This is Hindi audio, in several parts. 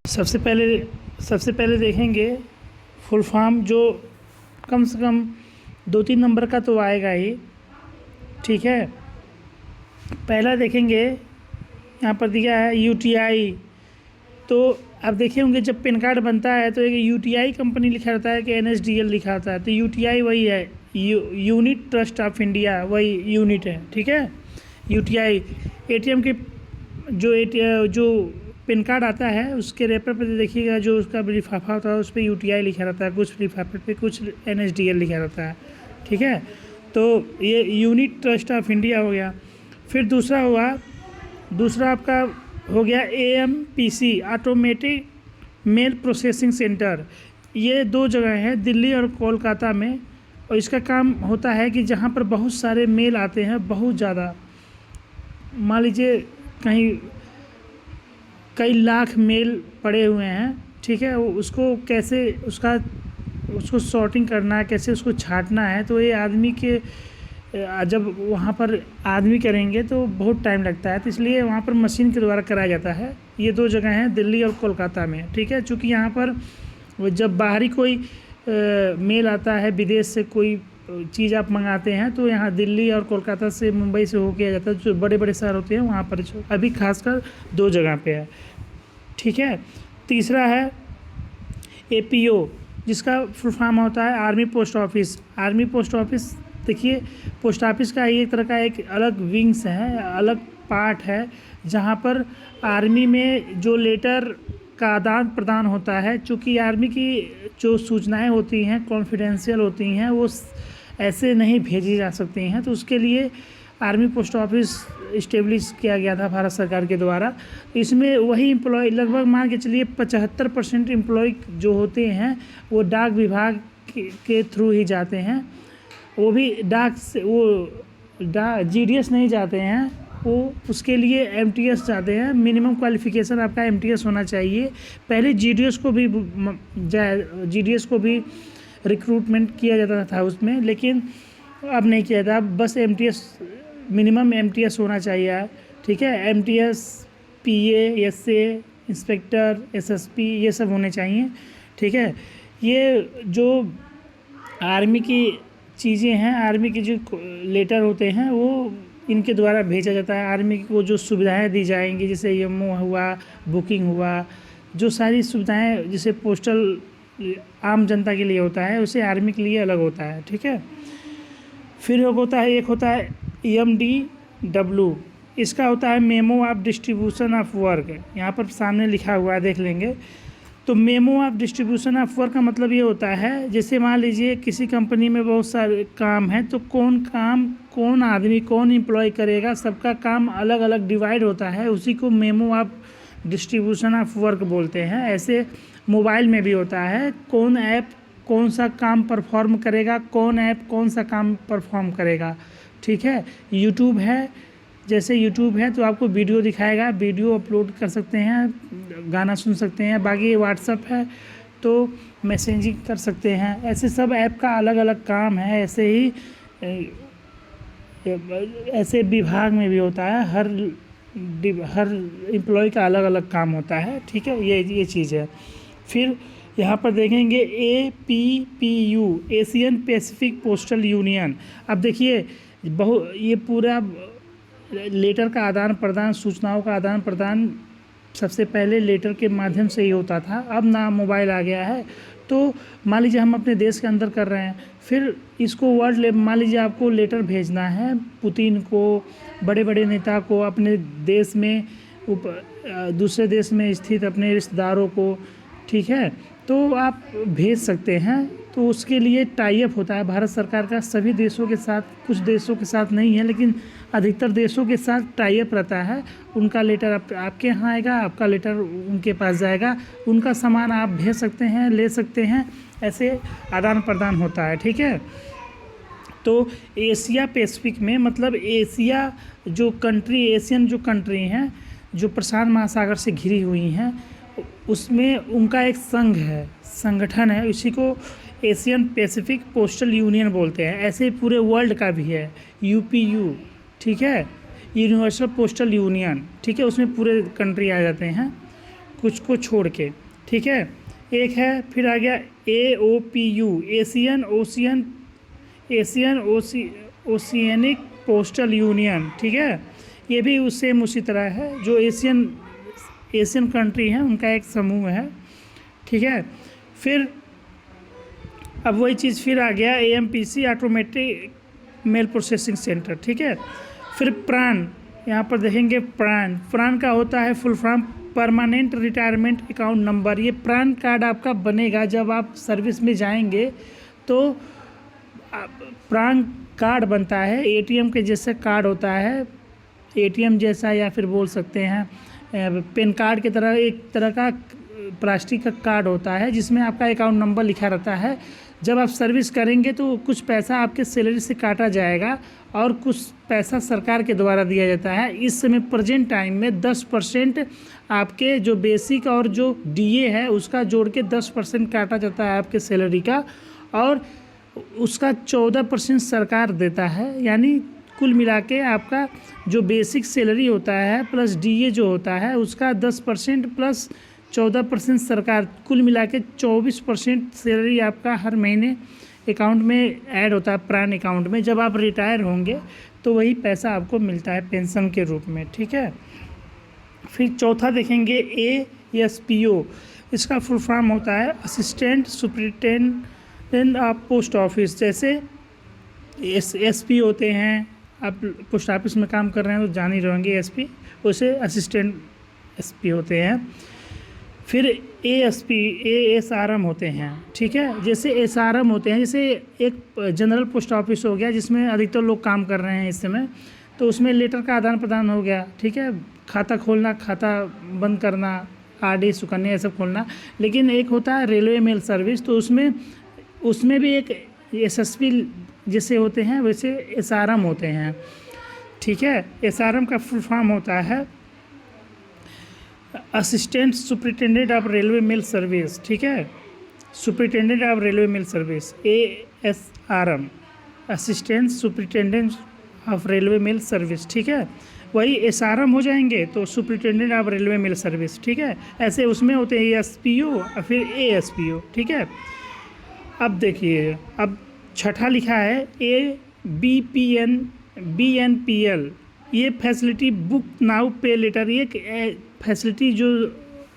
सबसे पहले देखेंगे फुल फॉर्म, जो कम से कम 2-3 नंबर का तो आएगा ही। ठीक है, पहला देखेंगे, यहाँ पर दिया है यूटीआई। तो आप देखे होंगे जब पैन कार्ड बनता है तो एक यूटीआई कंपनी लिखा रहता है कि एनएसडीएल लिखा रहता है। तो यूटीआई वही है, यूनिट ट्रस्ट ऑफ इंडिया, वही यूनिट है। ठीक है, यूटीआई। एटीएम के जो पैन कार्ड आता है उसके रेपर पे देखिएगा, जो उसका लिफाफा होता है उस पर यूटीआई लिखा रहता है, कुछ लिफाफे पे कुछ एनएसडीएल लिखा रहता है। ठीक है, तो ये यूनिट ट्रस्ट ऑफ इंडिया हो गया। फिर दूसरा आपका हो गया AMPC, automatic mail processing centre. ये 2 जगह है, दिल्ली और कोलकाता में। और इसका काम होता है कि जहाँ पर बहुत सारे मेल आते हैं, बहुत ज़्यादा, मान लीजिए कई लाख मेल पड़े हुए हैं। ठीक है, उसको कैसे उसको सॉर्टिंग करना है, कैसे उसको छांटना है, तो ये आदमी के जब वहाँ पर आदमी करेंगे तो बहुत टाइम लगता है, तो इसलिए वहाँ पर मशीन के द्वारा कराया जाता है। ये 2 जगह हैं, दिल्ली और कोलकाता में। ठीक है, चूँकि यहाँ पर जब बाहरी कोई मेल आता है, विदेश से कोई चीज़ आप मंगाते हैं, तो यहाँ दिल्ली और कोलकाता से, मुंबई से होके आ जाता है। जो बड़े बड़े शहर होते हैं वहाँ पर अभी खासकर 2 जगह पे है। ठीक है, तीसरा है एपीओ, जिसका फुल फॉर्म होता है army post office. Army post office, देखिए पोस्ट ऑफिस का एक तरह का एक अलग विंग्स है, अलग पार्ट है, जहाँ पर आर्मी में जो लेटर का आदान प्रदान होता है। चूँकि आर्मी की जो सूचनाएं होती हैं कॉन्फिडेंशियल होती हैं, वो ऐसे नहीं भेजी जा सकती हैं, तो उसके लिए आर्मी पोस्ट ऑफिस इस्टेब्लिश किया गया था भारत सरकार के द्वारा। इसमें वही एम्प्लॉय, लगभग मान के चलिए 75% एम्प्लॉय जो होते हैं वो डाक विभाग के थ्रू ही जाते हैं। वो भी डाक से, वो जीडीएस नहीं जाते हैं, वो उसके लिए एमटीएस जाते हैं। मिनिमम क्वालिफ़िकेशन आपका एमटीएस होना चाहिए। पहले जीडीएस को भी रिक्रूटमेंट किया जाता था उसमें, लेकिन अब नहीं किया जाता। अब बस एमटीएस, मिनिमम एमटीएस होना चाहिए। ठीक है, एमटीएस, पीए, एसए, इंस्पेक्टर, एसएसपी, ये सब होने चाहिए। ठीक है, ये जो आर्मी की चीज़ें हैं, आर्मी के जो लेटर होते हैं, वो इनके द्वारा भेजा जाता है। आर्मी को जो सुविधाएं दी जाएंगी, जैसे यमो हुआ, बुकिंग हुआ, जो सारी सुविधाएं जैसे पोस्टल आम जनता के लिए होता है, उसे आर्मी के लिए अलग होता है। ठीक है, फिर एक होता है EMDW, इसका होता है memo of distribution of work. यहाँ पर सामने लिखा हुआ है, देख लेंगे। तो memo of distribution of work का मतलब ये होता है, जैसे मान लीजिए किसी कंपनी में बहुत सारे काम हैं, तो कौन आदमी, कौन एम्प्लॉय करेगा, सबका काम अलग अलग डिवाइड होता है, उसी को memo of distribution of work बोलते हैं। ऐसे मोबाइल में भी होता है, कौन ऐप कौन सा काम परफॉर्म करेगा, कौन ऐप कौन सा काम परफॉर्म करेगा। ठीक है, यूट्यूब है, जैसे यूट्यूब है तो आपको वीडियो दिखाएगा, वीडियो अपलोड कर सकते हैं, गाना सुन सकते हैं। बाकी व्हाट्सअप है तो मैसेजिंग कर सकते हैं। ऐसे सब ऐप का अलग अलग काम है। ऐसे विभाग में भी होता है, हर एम्प्लॉय का अलग अलग काम होता है। ठीक है, ये चीज़ है। फिर यहाँ पर देखेंगे APPU, Asian Pacific postal union. अब देखिए ये पूरा लेटर का आदान प्रदान, सूचनाओं का आदान प्रदान सबसे पहले लेटर के माध्यम से ही होता था। अब ना मोबाइल आ गया है, तो मान लीजिए हम अपने देश के अंदर कर रहे हैं, फिर इसको मान लीजिए आपको लेटर भेजना है पुतिन को, बड़े बड़े नेता को, अपने देश में दूसरे देश में स्थित अपने रिश्तेदारों को। ठीक है, तो आप भेज सकते हैं। तो उसके लिए टाई अप होता है भारत सरकार का सभी देशों के साथ। कुछ देशों के साथ नहीं है, लेकिन अधिकतर देशों के साथ टाई अप रहता है। उनका लेटर आपके यहाँ आएगा, आपका लेटर उनके पास जाएगा, उनका सामान आप भेज सकते हैं, ले सकते हैं, ऐसे आदान प्रदान होता है। ठीक है, तो एशिया पैसिफिक में मतलब एशियन जो कंट्री हैं, जो प्रशांत महासागर से घिरी हुई हैं, उसमें उनका एक संगठन है, इसी को एशियन पैसिफिक पोस्टल यूनियन बोलते हैं। ऐसे पूरे वर्ल्ड का भी है UPU। ठीक है, यूनिवर्सल पोस्टल यूनियन। ठीक है, उसमें पूरे कंट्री आ जाते हैं। कुछ को छोड़ के, ठीक है। एक है, फिर आ गया AOPU, Asian oceanic postal union, ठीक है। ये भी सेम उसी तरह है, जो एशियन कंट्री हैं उनका एक समूह है, ठीक है। फिर अब वही चीज़ फिर आ गया AMPC, automatic mail processing centre, ठीक है। फिर प्राण, यहाँ पर देखेंगे प्राण का होता है full form permanent retirement account number. ये प्राण कार्ड आपका बनेगा जब आप सर्विस में जाएंगे, तो प्राण कार्ड बनता है, ATM के जैसे कार्ड होता है, ATM जैसा, या फिर बोल सकते हैं पेन कार्ड की तरह, एक तरह का प्लास्टिक का कार्ड होता है जिसमें आपका अकाउंट नंबर लिखा रहता है। जब आप सर्विस करेंगे तो कुछ पैसा आपके सैलरी से काटा जाएगा और कुछ पैसा सरकार के द्वारा दिया जाता है। इस समय प्रेजेंट टाइम में 10% आपके जो बेसिक और जो DA है उसका जोड़ के 10% काटा जाता है आपके सैलरी का, और उसका 14% सरकार देता है। यानी कुल मिला के आपका जो बेसिक सैलरी होता है प्लस DA जो होता है उसका 10% प्लस 14% सरकार, कुल मिला के 24% सैलरी आपका हर महीने अकाउंट में ऐड होता है, प्राण अकाउंट में। जब आप रिटायर होंगे तो वही पैसा आपको मिलता है पेंशन के रूप में, ठीक है। फिर चौथा देखेंगे ASPO, इसका फुल फॉर्म होता है assistant superintendent of post office. जैसे SP होते हैं, आप पोस्ट ऑफिस में काम कर रहे हैं तो जान ही रहेंगे SP, उसे असिस्टेंट SP होते हैं। फिर ASRM होते हैं, ठीक है। जैसे SRM होते हैं, जैसे एक जनरल पोस्ट ऑफिस हो गया जिसमें अधिकतर लोग काम कर रहे हैं इस समय, तो उसमें लेटर का आदान प्रदान हो गया, ठीक है। खाता खोलना, खाता बंद करना, RD सुकन्या ये सब खोलना। लेकिन एक होता है रेलवे मेल सर्विस, तो उसमें भी एक SSP जैसे होते हैं वैसे SRM होते हैं, ठीक है। SRM का फुल फॉर्म होता है assistant superintendent of railway mail service, ठीक है। Superintendent of railway mail service ASRM, assistant superintendent of railway mail service, ठीक है। वही SRM हो जाएंगे तो superintendent of railway mail service, ठीक है। ऐसे उसमें होते हैं ASPO और फिर ASPO, ठीक है। अब देखिए, अब छठा लिखा है BNPL, ये फैसिलिटी बुक नाउ पे लेटर, ये फैसिलिटी जो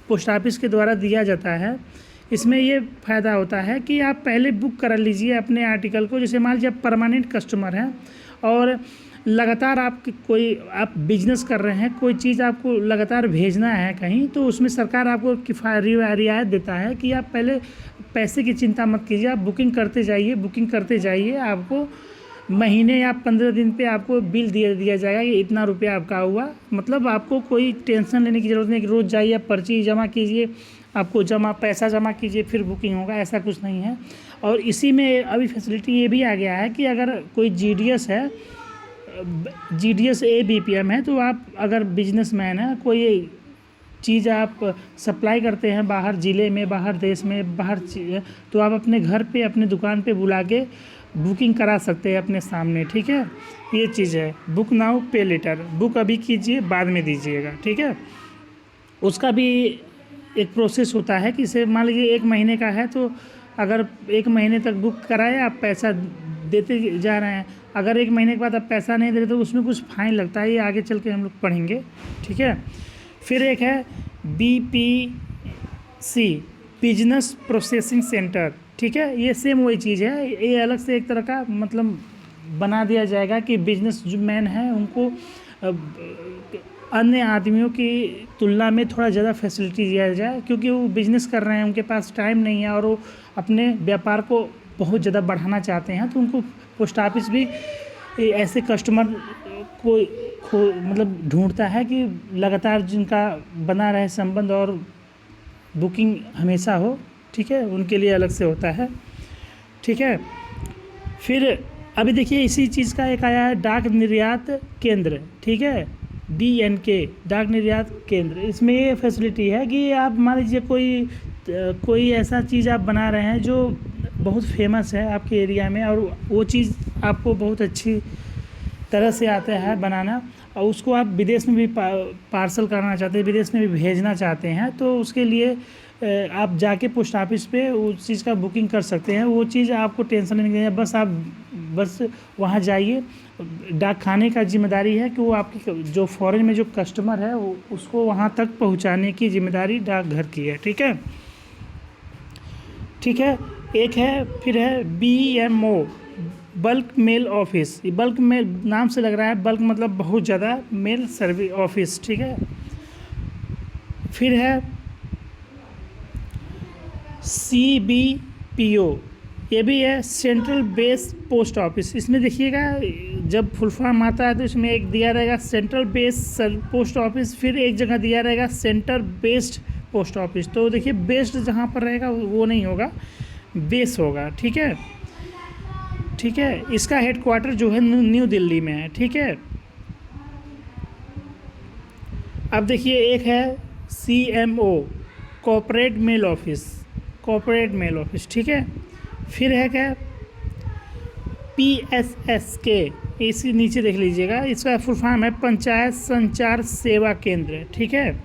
पोस्ट ऑफिस के द्वारा दिया जाता है। इसमें ये फ़ायदा होता है कि आप पहले बुक करा लीजिए अपने आर्टिकल को। जैसे मान लीजिए आप परमानेंट कस्टमर हैं और लगातार आप बिजनेस कर रहे हैं, कोई चीज़ आपको लगातार भेजना है कहीं, तो उसमें सरकार आपको रियायत देता है कि आप पहले पैसे की चिंता मत कीजिए, आप बुकिंग करते जाइए। आपको महीने या 15 दिन पे आपको बिल दिया जाएगा कि इतना रुपया आपका हुआ। मतलब आपको कोई टेंशन लेने की ज़रूरत नहीं कि रोज़ जाइए पर्ची जमा कीजिए, आपको पैसा जमा कीजिए फिर बुकिंग होगा, ऐसा कुछ नहीं है। और इसी में अभी फैसिलिटी ये भी आ गया है कि अगर कोई GDS ABPM है, तो आप अगर बिजनेसमैन है, कोई चीज़ आप सप्लाई करते हैं बाहर ज़िले में, बाहर देश में, तो आप अपने घर पे, अपने दुकान पे बुला के बुकिंग करा सकते हैं अपने सामने, ठीक है। ये चीज़ है बुक नाउ पे लेटर, बुक अभी कीजिए बाद में दीजिएगा, ठीक है। उसका भी एक प्रोसेस होता है कि इसे मान लीजिए 1 महीने का है, तो अगर 1 महीने तक बुक कराए, आप पैसा देते जा रहे हैं, अगर 1 महीने के बाद आप पैसा नहीं दे रहे तो उसमें कुछ फाइन लगता है, ये आगे चल के हम लोग पढ़ेंगे, ठीक है। फिर एक है BPC, बिजनेस प्रोसेसिंग सेंटर, ठीक है। ये सेम वही चीज़ है, ये अलग से एक तरह का मतलब बना दिया जाएगा कि बिजनेस जो मैन है उनको अन्य आदमियों की तुलना में थोड़ा ज़्यादा फैसिलिटी दिया जाए, क्योंकि वो बिज़नेस कर रहे हैं, उनके पास टाइम नहीं है और वो अपने व्यापार को बहुत ज़्यादा बढ़ाना चाहते हैं। तो उनको पोस्ट ऑफिस भी ऐसे कस्टमर को मतलब ढूंढता है कि लगातार जिनका बना रहे संबंध और बुकिंग हमेशा हो, ठीक है। उनके लिए अलग से होता है, ठीक है। फिर अभी देखिए इसी चीज़ का एक आया है डाक निर्यात केंद्र, ठीक है, DNK, डाक निर्यात केंद्र। इसमें ये फैसिलिटी है कि आप मान लीजिए कोई ऐसा चीज़ आप बना रहे हैं जो बहुत फेमस है आपके एरिया में, और वो चीज़ आपको बहुत अच्छी तरह से आता है बनाना, और उसको आप विदेश में भी पार्सल करना चाहते हैं, विदेश में भी भेजना चाहते हैं, तो उसके लिए आप जाके पोस्ट ऑफिस पे उस चीज़ का बुकिंग कर सकते हैं। वो चीज़ आपको टेंशन नहीं है, बस वहाँ जाइए। डाक खाने का जिम्मेदारी है कि वो आपकी जो फॉरेन में जो कस्टमर है उसको वहाँ तक पहुँचाने की जिम्मेदारी डाकघर की है। ठीक है, ठीक है। एक है, फिर है BMO, बल्क मेल ऑफिस। ये बल्क मेल नाम से लग रहा है, बल्क मतलब बहुत ज़्यादा, मेल सर्विस ऑफिस। ठीक है। फिर है CBPO, ये भी है सेंट्रल बेस पोस्ट ऑफिस। इसमें देखिएगा जब फुल फॉर्म आता है तो इसमें एक दिया रहेगा सेंट्रल बेस पोस्ट ऑफिस, फिर एक जगह दिया रहेगा सेंटर बेस्ड पोस्ट ऑफिस। तो देखिए बेस्ड जहाँ पर रहेगा वो नहीं होगा, बेस होगा। ठीक है, ठीक है। इसका हेडक्वार्टर जो है न्यू दिल्ली में है। ठीक है। अब देखिए एक है CMO, corporate mail office, corporate mail office. ठीक है। फिर है क्या, PSSK, इसी नीचे देख लीजिएगा, इसका फुल फॉर्म है पंचायत संचार सेवा केंद्र। ठीक है।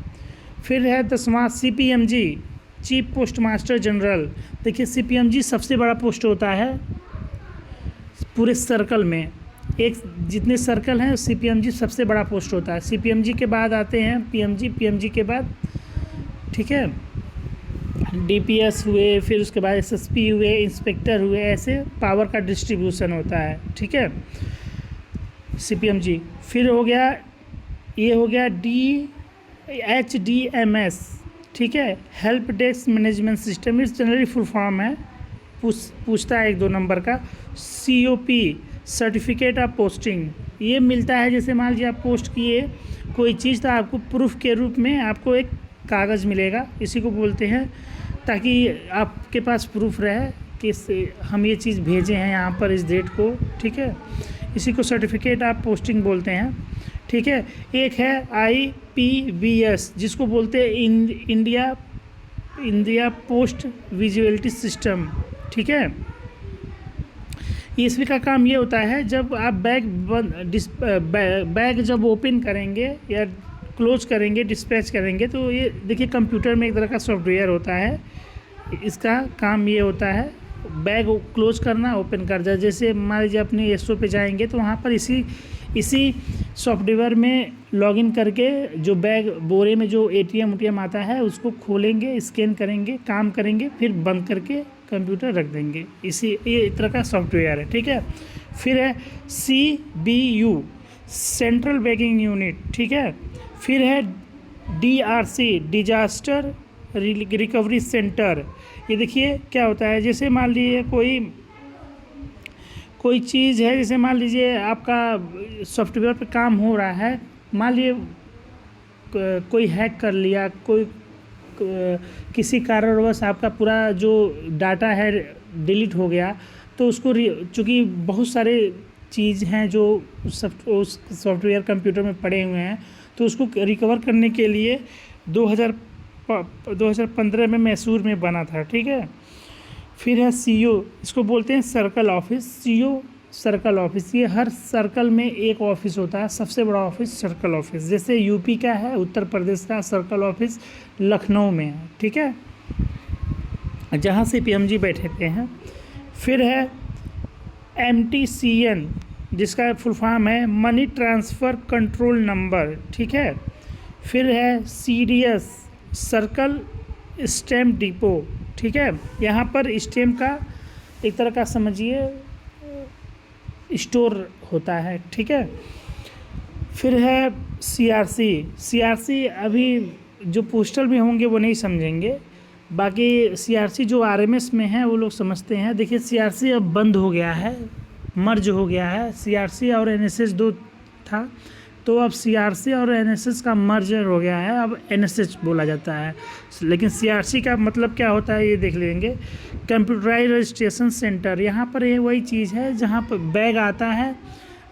फिर है 10वां CPMG, chief post master general. देखिए CPMG सबसे बड़ा पोस्ट होता है पूरे सर्कल में, एक जितने सर्कल हैं CPMG सबसे बड़ा पोस्ट होता है। CPMG के बाद आते हैं PMG, PMG के बाद, ठीक है, DPS हुए, फिर उसके बाद SSP हुए, इंस्पेक्टर हुए, ऐसे पावर का डिस्ट्रीब्यूशन होता है। ठीक है, CPMG। फिर हो गया, ये हो गया HDMS, ठीक है, हेल्प डेस्क मैनेजमेंट सिस्टम। इस जनरली फुल फॉर्म है, पूछता है 1-2 नंबर का। COP, सर्टिफिकेट ऑफ पोस्टिंग, ये मिलता है जैसे मान लीजिए आप पोस्ट किए कोई चीज़ तो आपको प्रूफ के रूप में आपको एक कागज़ मिलेगा, इसी को बोलते हैं, ताकि आपके पास प्रूफ रहे कि हम ये चीज़ भेजे हैं यहाँ पर इस डेट को। ठीक है, इसी को सर्टिफिकेट ऑफ पोस्टिंग बोलते हैं। ठीक है। एक है IPVS, जिसको बोलते हैं इंडिया पोस्ट विजुअलिटी सिस्टम। ठीक है, इसमें का काम ये होता है जब आप बैग जब ओपन करेंगे या क्लोज करेंगे, डिस्पैच करेंगे, तो ये देखिए कंप्यूटर में एक तरह का सॉफ्टवेयर होता है, इसका काम ये होता है बैग क्लोज करना, ओपन कर दिया। जैसे मान लीजिए अपने ESO पे जाएंगे तो वहाँ पर इसी सॉफ्टवेयर में लॉगिन करके जो बैग बोरे में जो ATM आता है उसको खोलेंगे, स्कैन करेंगे, काम करेंगे, फिर बंद करके कंप्यूटर रख देंगे। ये तरह का सॉफ्टवेयर है। ठीक है। फिर है CBU, सेंट्रल बैगिंग यूनिट। ठीक है। फिर है DRC, डिजास्टर रिकवरी सेंटर। ये देखिए क्या होता है, जैसे मान लीजिए कोई चीज़ है, जैसे मान लीजिए आपका सॉफ्टवेयर पे काम हो रहा है, मान लीजिए कोई हैक कर लिया, किसी कारणवश आपका पूरा जो डाटा है डिलीट हो गया, तो उसको चूँकि बहुत सारे चीज़ हैं जो उस सॉफ्टवेयर कंप्यूटर में पड़े हुए हैं, तो उसको रिकवर करने के लिए 2015 में मैसूर में बना था। ठीक है। फिर है CO, इसको बोलते हैं circle office. CO circle office, ये हर सर्कल में एक ऑफिस होता है, सबसे बड़ा ऑफिस सर्कल ऑफिस। जैसे UP का है, उत्तर प्रदेश का सर्कल ऑफिस लखनऊ में है। ठीक है, जहाँ से PMG बैठे हैं। फिर है MTCN, जिसका फुल फॉर्म है मनी ट्रांसफ़र कंट्रोल नंबर। ठीक है। फिर है CDS, सर्कल स्टैम्प डिपो। ठीक है, यहाँ पर स्टैम्प का एक तरह का समझिए स्टोर होता है। ठीक है। फिर है CRC, अभी जो पोस्टल में होंगे वो नहीं समझेंगे, बाकी CRC जो RMS में है वो लोग समझते हैं। देखिए CRC अब बंद हो गया है, मर्ज हो गया है। CRC और NSS 2 था, तो अब CRC और NSS का मर्जर हो गया है, अब NSS बोला जाता है। लेकिन CRC का मतलब क्या होता है ये देख लेंगे। कंप्यूटराइज रजिस्ट्रेशन सेंटर, यहाँ पर ये वही चीज़ है जहाँ पर बैग आता है,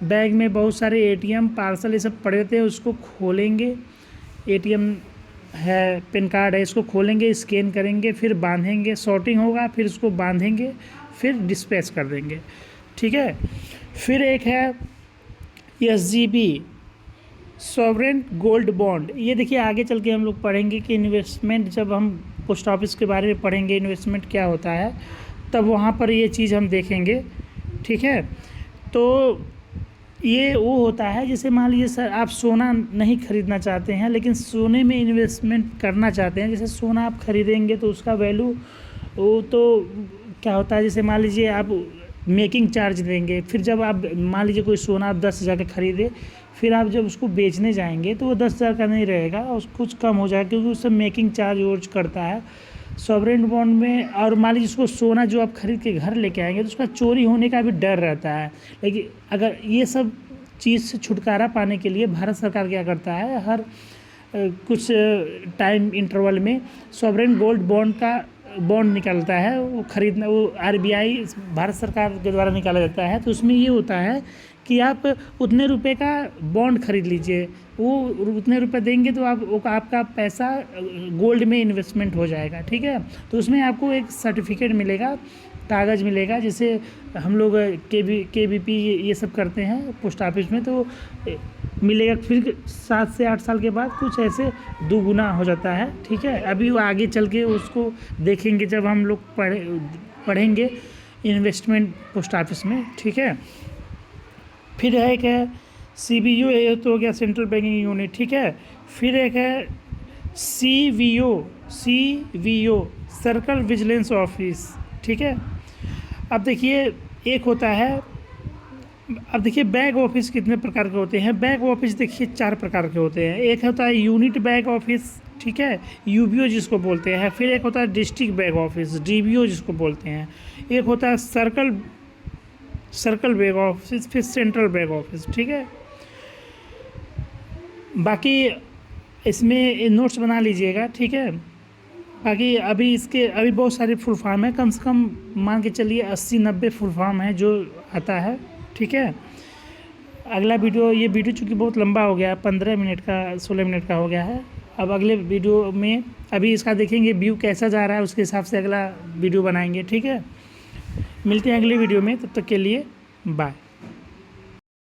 बैग में बहुत सारे ATM पार्सल ये सब पड़े होते हैं, उसको खोलेंगे, ATM है, पैन कार्ड है, इसको खोलेंगे, स्कैन करेंगे, फिर बांधेंगे, सॉर्टिंग होगा, फिर उसको बांधेंगे, फिर डिस्पैच कर देंगे। ठीक है। फिर एक है SGB सॉवरेन गोल्ड बॉन्ड, ये देखिए आगे चल के हम लोग पढ़ेंगे कि इन्वेस्टमेंट, जब हम पोस्ट ऑफिस के बारे में पढ़ेंगे इन्वेस्टमेंट क्या होता है, तब वहाँ पर ये चीज़ हम देखेंगे, ठीक है। तो ये वो होता है, जैसे मान लीजिए सर आप सोना नहीं खरीदना चाहते हैं लेकिन सोने में इन्वेस्टमेंट करना चाहते हैं, जैसे सोना आप खरीदेंगे तो उसका वैल्यू वो तो क्या होता है, जैसे मान लीजिए आप मेकिंग चार्ज देंगे, फिर जब आप मान लीजिए कोई सोना आप 10,000 का खरीदे, फिर आप जब उसको बेचने जाएंगे तो वो 10,000 का नहीं रहेगा, उस कुछ कम हो जाएगा क्योंकि उससे मेकिंग चार्ज वोर्ज करता है सॉवरेन बॉन्ड में। और मान लीजिए उसको सोना जो आप खरीद के घर लेके आएंगे तो उसका चोरी होने का भी डर रहता है। लेकिन अगर ये सब चीज़ से छुटकारा पाने के लिए भारत सरकार क्या करता है, हर कुछ टाइम इंटरवल में सॉवरेन गोल्ड बॉन्ड निकलता है, वो खरीदना, वो RBI भारत सरकार के द्वारा निकाला जाता है। तो उसमें ये होता है कि आप उतने रुपए का बॉन्ड खरीद लीजिए, वो उतने रुपए देंगे तो आपका पैसा गोल्ड में इन्वेस्टमेंट हो जाएगा, ठीक है। तो उसमें आपको एक सर्टिफिकेट मिलेगा, कागज़ मिलेगा, जैसे हम लोग KVP ये सब करते हैं पोस्ट ऑफिस में, तो मिलेगा। फिर 7 से 8 साल के बाद कुछ ऐसे दुगुना हो जाता है, ठीक है। अभी वो आगे चल के उसको देखेंगे जब हम लोग पढ़ेंगे इन्वेस्टमेंट पोस्ट ऑफिस में, ठीक है। फिर एक है CBO, ये तो हो गया सेंट्रल बैंकिंग यूनिट, ठीक है। फिर एक है CVO सर्कल विजिलेंस ऑफिस, ठीक है। अब देखिए एक होता है, अब देखिए बैक ऑफिस कितने प्रकार के होते हैं। बैक ऑफिस देखिए 4 प्रकार के होते हैं। एक होता है यूनिट बैक ऑफिस, ठीक है, UBO जिसको बोलते हैं। फिर एक होता है डिस्ट्रिक्ट बैक ऑफिस, DBO जिसको बोलते हैं। एक होता है सर्कल बैक ऑफिस, फिर सेंट्रल बैक ऑफिस, ठीक है। बाकी इसमें नोट्स बना लीजिएगा, ठीक है। बाकी अभी बहुत सारे फुल फॉर्म है, कम से कम मान के चलिए 80-90 फुल फॉर्म है जो आता है, ठीक है। अगला वीडियो, ये वीडियो चूँकि बहुत लंबा हो गया, 15 मिनट का 16 मिनट का हो गया है। अब अगले वीडियो में अभी इसका देखेंगे व्यू कैसा जा रहा है, उसके हिसाब से अगला वीडियो बनाएंगे, ठीक है। मिलते हैं अगले वीडियो में, तब तक के लिए बाय।